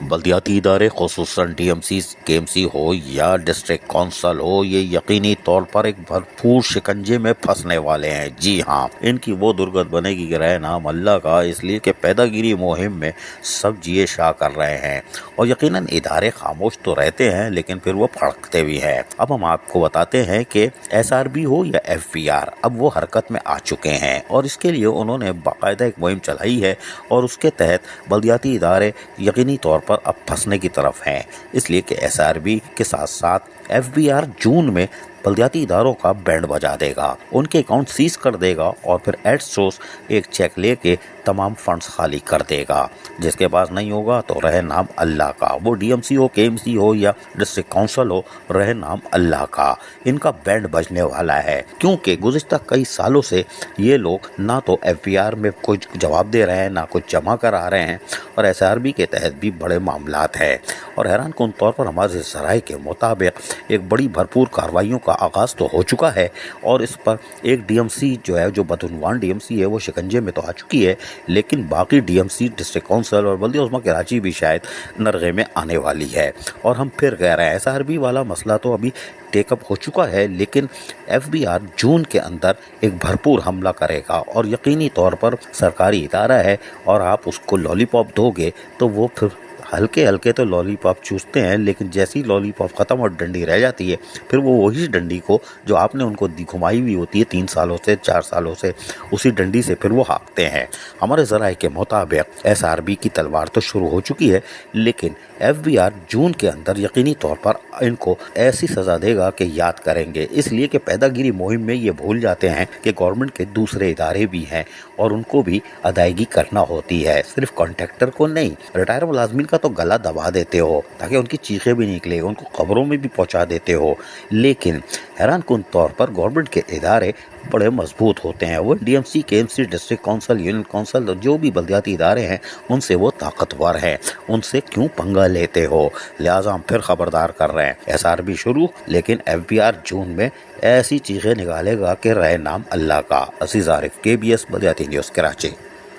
بلدیاتی ادارے خصوصاً D M C K M سی ہو یا ڈسٹرکٹ کونسل ہو، یہ یقینی طور پر ایک بھرپور شکنجے میں پھنسنے والے ہیں۔ جی ہاں، ان کی وہ درگت بنے گی کہ رہے نام اللہ کا، اس لیے کہ پیدا گیری مہم میں سب جیے شاہ کر رہے ہیں، اور یقیناً ادارے خاموش تو رہتے ہیں لیکن پھر وہ پھڑکتے بھی ہیں۔ اب ہم آپ کو بتاتے ہیں کہ ایس آر بی ہو یا ایف بی آر، اب وہ حرکت میں آ چکے ہیں، اور اس کے لیے انہوں نے باقاعدہ ایک مہم چلائی ہے، اور اس کے تحت بلدیاتی ادارے یقینی طور پر اب پھنسنے کی طرف ہیں، اس لیے کہ ایس آر بی کے ساتھ ساتھ ایف بی آر جون میں بلدیاتی اداروں کا بینڈ بجا دے گا، ان کے اکاؤنٹ سیز کر دے گا، اور پھر ایٹ سورس ایک چیک لے کے تمام فنڈز خالی کر دے گا۔ جس کے پاس نہیں ہوگا تو رہے نام اللہ کا، وہ ڈی ایم سی ہو، کے ایم سی ہو یا ڈسٹرکٹ کونسل ہو، رہے نام اللہ کا، ان کا بینڈ بجنے والا ہے، کیونکہ گزشتہ کئی سالوں سے یہ لوگ نہ تو ایف بی آر میں کچھ جواب دے رہے ہیں، نہ کچھ جمع کرا رہے ہیں، اور ایس آر بی کے تحت بھی بڑے معاملات ہیں، اور حیران کن طور پر ہمارے ذرائع کے مطابق ایک بڑی بھرپور کارروائیوں کا آغاز تو ہو چکا ہے، اور اس پر ایک ڈی ایم سی جو ہے، جو بدعنوان ڈی ایم سی ہے، وہ شکنجے میں تو آ چکی ہے، لیکن باقی D M C, district council اور بلدیہ عظمیٰ کراچی بھی شاید نرغے میں آنے والی ہے۔ اور ہم پھر کہہ رہے ہیں، ایس آر بی والا مسئلہ تو ابھی ٹیک اپ ہو چکا ہے، لیکن ایف بی آر جون کے اندر ایک بھرپور حملہ کرے گا، اور یقینی طور پر سرکاری ادارہ ہے، اور آپ اس کو لالی پاپ دو گے تو وہ پھر ہلکے ہلکے تو لالی پاپ چوستے ہیں، لیکن جیسی لالی پاپ ختم اور ڈنڈی رہ جاتی ہے، پھر وہ وہی ڈنڈی کو جو آپ نے ان کو گھمائی ہوئی ہوتی ہے 3 سالوں سے 4 سالوں سے، اسی ڈنڈی سے پھر وہ ہانکتے ہیں۔ ہمارے ذرائع کے مطابق ایس آر بی کی تلوار تو شروع ہو چکی ہے، لیکن ایف بی آر جون کے اندر یقینی طور پر ان کو ایسی سزا دے گا کہ یاد کریں گے، اس لیے کہ پیدا گیری مہم میں یہ بھول جاتے ہیں کہ گورنمنٹ کے دوسرے ادارے بھی ہیں، اور ان کو بھی ادائیگی کرنا ہوتی ہے، صرف کانٹریکٹر کو نہیں۔ ریٹائر ملازمین کا تو گلا دبا دیتے ہو تاکہ ان کی چیخیں بھی نکلے، ان کو خبروں میں بھی پہنچا دیتے ہو، لیکن حیران کن طور پر گورنمنٹ کے ادارے بڑے مضبوط ہوتے ہیں، وہ D M C, K M C, district council, union council, جو بھی بلدیاتی ادارے ہیں ان سے وہ طاقتور ہیں، ان سے کیوں پنگا لیتے ہو؟ لہٰذا ہم پھر خبردار کر رہے ہیں، ایس آر بی شروع، لیکن ایف بی آر جون میں ایسی چیخیں نکالے گا کہ رہے نام اللہ کا۔ عزیز عارف، کے بی ایس بلدیاتی نیوز کراچی۔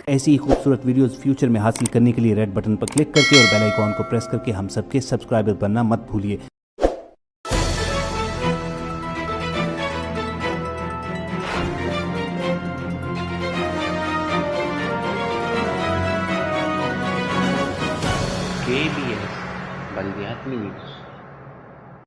ایسی ہی خوبصورت ویڈیوز فیوچر میں حاصل کرنے کے لیے ریڈ بٹن پر کلک کر کے اور بیل آئیکن کو پریس کر کے ہم سب کے سبسکرائبر بننا مت بھولیے۔ کے بی ایس بلدیاتی نیوز۔